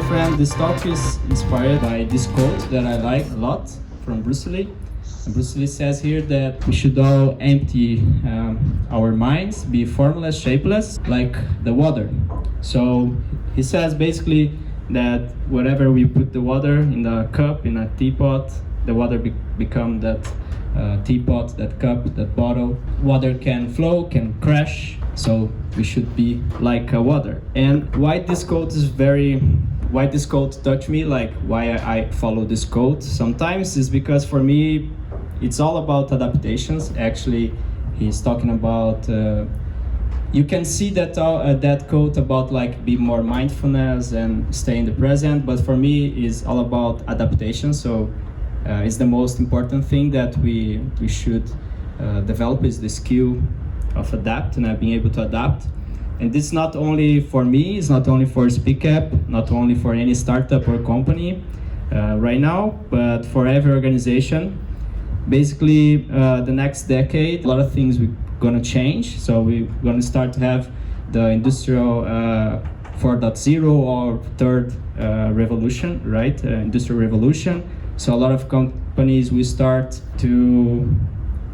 friend, this talk is inspired by this quote that I like a lot from Bruce Lee. And Bruce Lee says here that we should all empty our minds, be formless, shapeless, like the water. So he says basically that wherever we put the water in the cup, in a teapot, the water become that teapot, that cup, that bottle. Water can flow, can crash, so we should be like water. And why this quote touched me, like why I follow this quote sometimes, is because for me it's all about adaptations. Actually, he's talking about you can see that that quote about like be more mindfulness and stay in the present, but for me it's all about adaptation. So it's the most important thing that we should develop, is the skill of adapt and being able to adapt. And this is not only for me, it's not only for SpeakApp, not only for any startup or company right now, but for every organization. Basically, the next decade, a lot of things we're gonna change. So we're gonna start to have the industrial 4.0 or third revolution, right? Industrial revolution. So a lot of companies will start to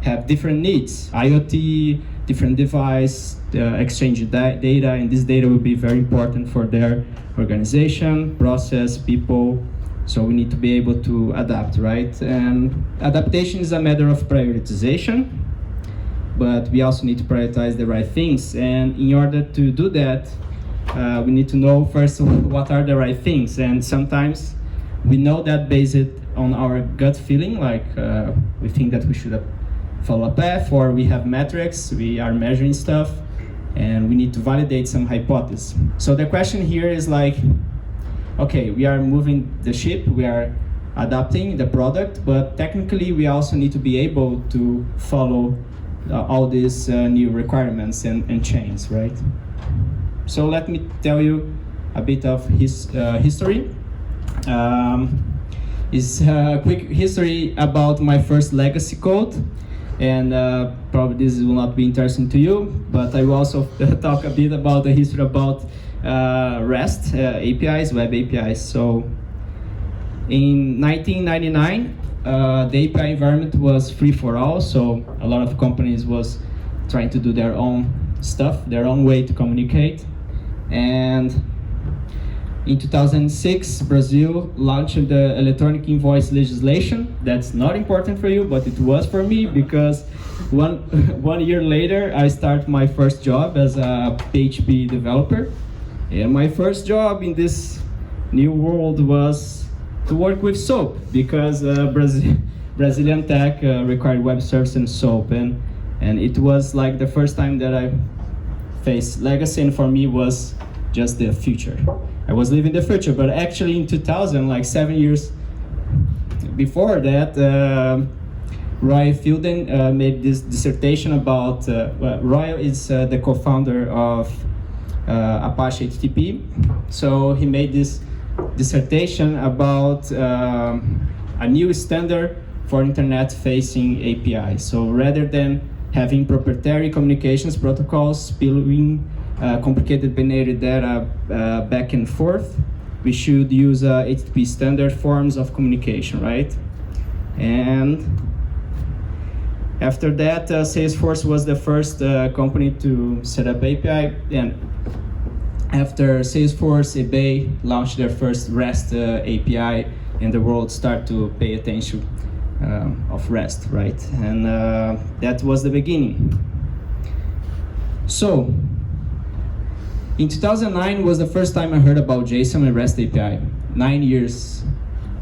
have different needs. IoT, different device, exchange data, and this data will be very important for their organization, process, people. So we need to be able to adapt, right? And adaptation is a matter of prioritization, but we also need to prioritize the right things. And in order to do that, we need to know first what are the right things. And sometimes we know that based on our gut feeling, like we think that we should follow a path, or we have metrics, we are measuring stuff, and we need to validate some hypothesis. So the question here is like, okay, we are moving the ship, we are adapting the product, but technically we also need to be able to follow all these new requirements and chains, right? So let me tell you a bit of his history. It's a quick history about my first legacy code, and probably this will not be interesting to you, but I will also talk a bit about the history about REST APIs, web APIs. So in 1999, the API environment was free for all, so a lot of companies was trying to do their own stuff, their own way to communicate. And in 2006, Brazil launched the electronic invoice legislation. That's not important for you, but it was for me, because one year later, I started my first job as a PHP developer. And my first job in this new world was to work with SOAP, because Brazilian tech required web service and SOAP. And it was like the first time that I faced legacy, and for me was just the future. I was living the future, but actually in 2000, like 7 years before that, Roy Fielden made this dissertation about, Roy is the co-founder of Apache HTTP. So he made this dissertation about a new standard for internet-facing APIs. So rather than having proprietary communications protocols spilling complicated binary data back and forth, we should use HTTP standard forms of communication, right? And after that, Salesforce was the first company to set up API. And after Salesforce, eBay launched their first REST API, and the world started to pay attention of REST, right? And that was the beginning. So, in 2009 was the first time I heard about JSON and REST API, 9 years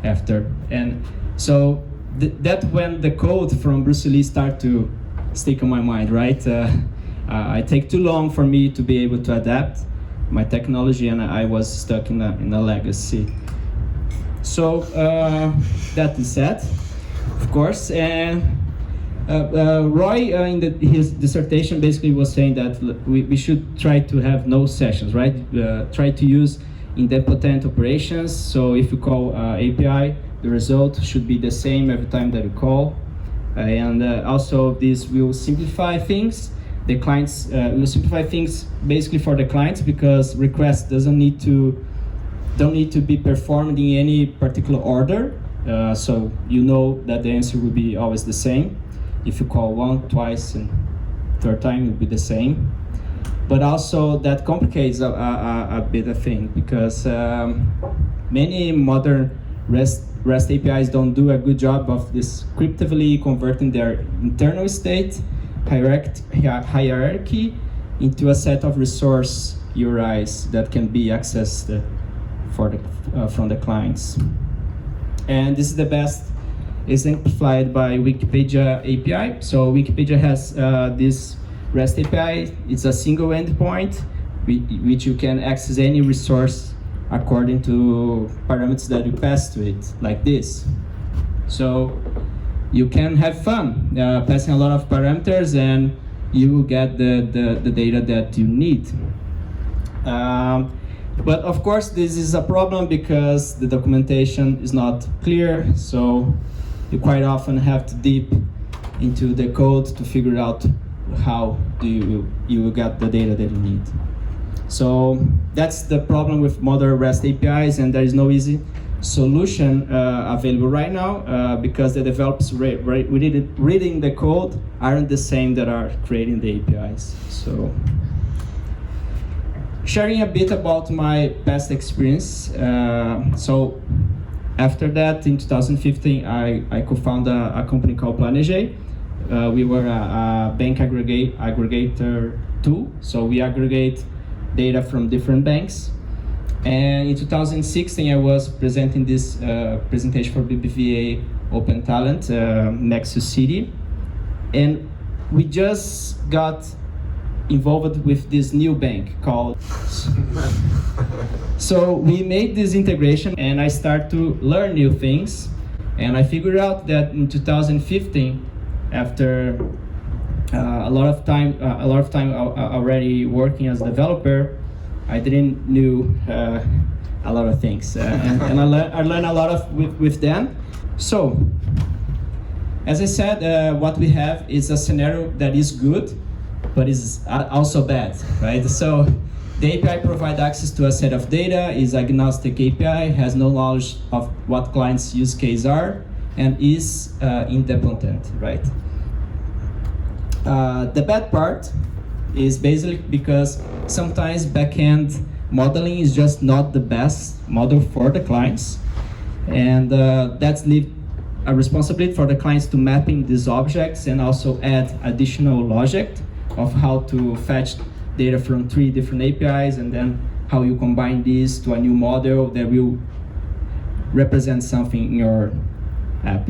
after. And so that's when the code from Bruce Lee started to stick on my mind, right? It take too long for me to be able to adapt my technology, and I was stuck in a legacy. So that is sad, of course. And Roy, in his dissertation, basically was saying that we should try to have no sessions, right? Try to use idempotent operations. So if you call API, the result should be the same every time that you call. And also this will simplify things. The clients will simplify things basically for the clients, because request doesn't need to don't need to be performed in any particular order, so you know that the answer will be always the same. If you call one, twice, and third time, it will be the same. But also that complicates a bit of thing, because many modern REST APIs don't do a good job of descriptively converting their internal state hierarchy into a set of resource URIs that can be accessed from the clients. And this is the best exemplified by Wikipedia API. So Wikipedia has this REST API. It's a single endpoint which you can access any resource according to parameters that you pass to it, like this. So you can have fun passing a lot of parameters, and you will get the data that you need. But of course, this is a problem because the documentation is not clear, so you quite often have to dip into the code to figure out how you will get the data that you need. So that's the problem with modern REST APIs, and there is no easy solution available right now because the developers reading the code aren't the same that are creating the APIs. So sharing a bit about my past experience. So after that, in 2015, I co-founded a company called Planejar. We were a bank aggregator tool, so we aggregate data from different banks. And in 2016, I was presenting this presentation for BBVA Open Talent, Mexico City. And we just got involved with this new bank called... So we made this integration, and I started to learn new things. And I figured out that in 2015, after a lot of time already working as a developer, I didn't knew a lot of things, and I learned a lot with them. So, as I said, what we have is a scenario that is good, but is also bad, right? So, the API provides access to a set of data, is agnostic API, has no knowledge of what clients' use cases are, and is independent, right? The bad part is basically because sometimes backend modeling is just not the best model for the clients, and that's leave a responsibility for the clients to mapping these objects and also add additional logic of how to fetch data from 3 different APIs, and then how you combine these to a new model that will represent something in your app.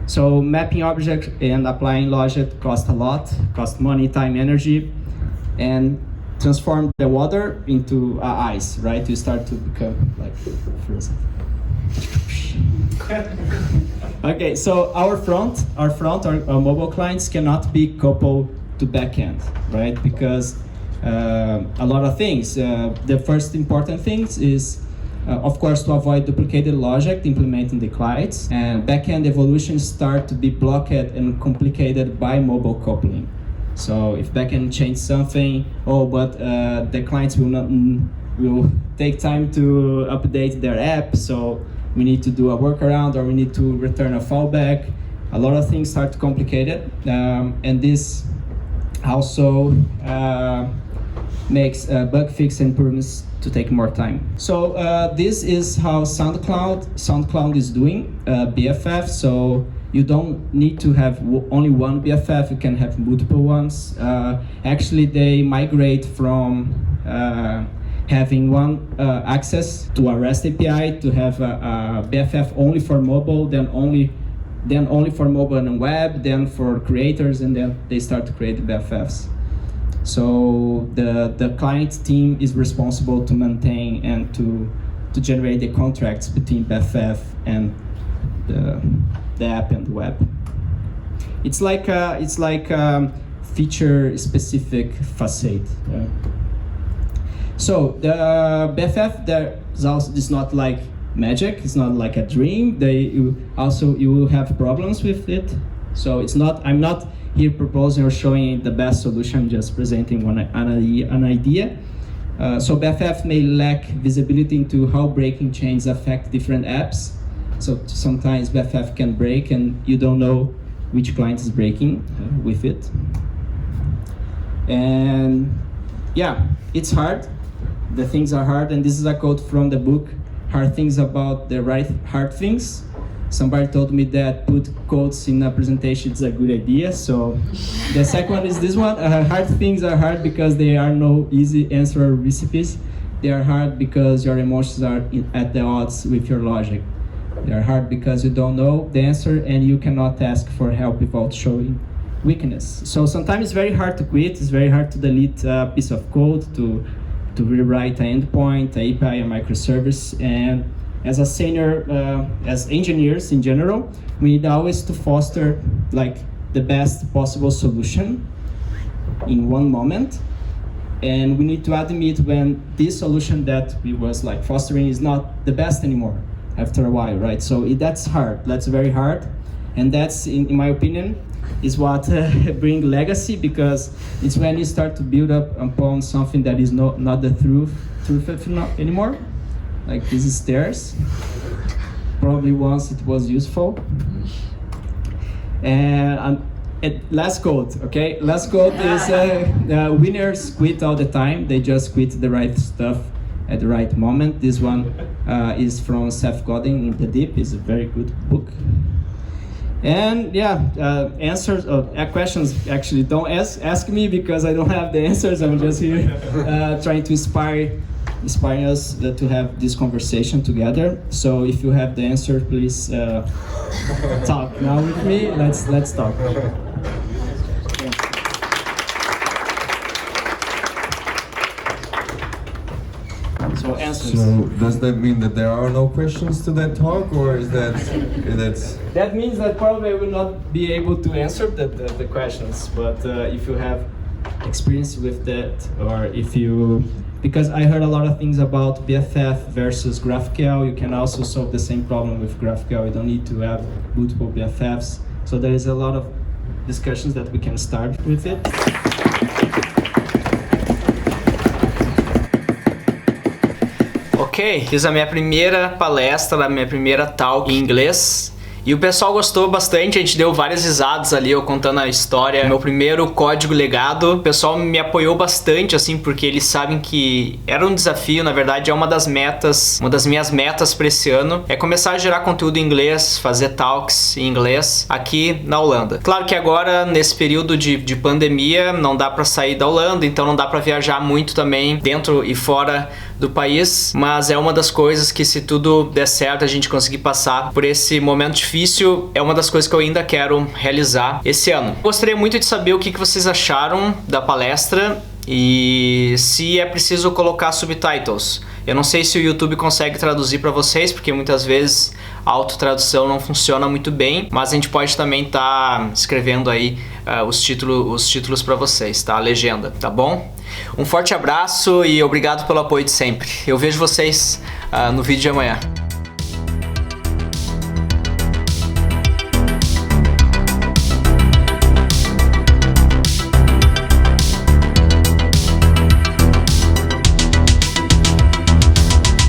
So mapping objects and applying logic cost a lot, cost money, time, energy, and transform the water into ice, right? You start to become like frozen. Okay, so our mobile clients cannot be coupled to backend, right? Because a lot of things. The first important things is of course, to avoid duplicated logic implementing the clients, and backend evolutions start to be blocked and complicated by mobile coupling. So if backend change something, but the clients will take time to update their app, so we need to do a workaround, or we need to return a fallback. A lot of things start to complicate it, and this also makes bug fix improvements to take more time. So this is how SoundCloud is doing BFF. So you don't need to have only one BFF, you can have multiple ones. Actually, they migrate from having one access to a REST API to have a BFF only for mobile, then only for mobile and web, then for creators, and then they start to create the BFFs. So the client team is responsible to maintain and to generate the contracts between BFF and the app and the web. It's like feature specific facade. So the BFF there is not like magic. It's not like a dream. You will have problems with it. So it's not. I'm not here proposing or showing the best solution. I'm just presenting an idea. So BFF may lack visibility into how breaking changes affect different apps. So sometimes BFF can break and you don't know which client is breaking with it. And yeah, it's hard. The things are hard, and this is a quote from the book, Hard Things About the Right Hard Things. Somebody told me that put quotes in a presentation is a good idea. So the second one is this one. Hard things are hard because there are no easy answer recipes. They are hard because your emotions are at the odds with your logic. They are hard because you don't know the answer and you cannot ask for help without showing weakness. So sometimes it's very hard to quit. It's very hard to delete a piece of code, to rewrite an endpoint, an API, a microservice. And as a senior, as engineers in general, we need always to foster like the best possible solution in one moment. And we need to admit when this solution that we was like fostering is not the best anymore after a while, right? So that's hard, that's very hard. And that's, in my opinion, is what bring legacy, because it's when you start to build up upon something that is not the truth anymore. Like this is stairs. Probably once it was useful. And last quote, okay? Last quote is winners quit all the time. They just quit the right stuff at the right moment. This one is from Seth Godin in The Deep. It's a very good book. And yeah, answers or questions actually don't ask me, because I don't have the answers. I'm just here trying to inspire us to have this conversation together. So if you have the answer, please talk now with me. Let's talk. So answers. So does that mean that there are no questions to that talk, or is that's? That means that probably I will not be able to answer the questions. But if you have experience with that, or if you, because I heard a lot of things about BFF versus GraphQL. You can also solve the same problem with GraphQL. You don't need to have multiple BFFs. So there is a lot of discussions that we can start with it. Ok, fiz a minha primeira palestra, a minha primeira talk em inglês. E o pessoal gostou bastante, a gente deu várias risadas ali, eu contando a história. Meu primeiro código legado, o pessoal me apoiou bastante, assim, porque eles sabem que era um desafio, na verdade é uma das minhas metas para esse ano, é começar a gerar conteúdo em inglês, fazer talks em inglês aqui na Holanda. Claro que agora, nesse período de pandemia, não dá para sair da Holanda, então não dá para viajar muito também dentro e fora do país, mas é uma das coisas que, se tudo der certo, a gente conseguir passar por esse momento difícil, é uma das coisas que eu ainda quero realizar esse ano. Gostaria muito de saber o que vocês acharam da palestra e se é preciso colocar subtitles. Eu não sei se o YouTube consegue traduzir para vocês, porque muitas vezes a autotradução não funciona muito bem, mas a gente pode também estar escrevendo aí os títulos para vocês, tá? A legenda, tá bom? Um forte abraço e obrigado pelo apoio de sempre. Eu vejo vocês no vídeo de amanhã.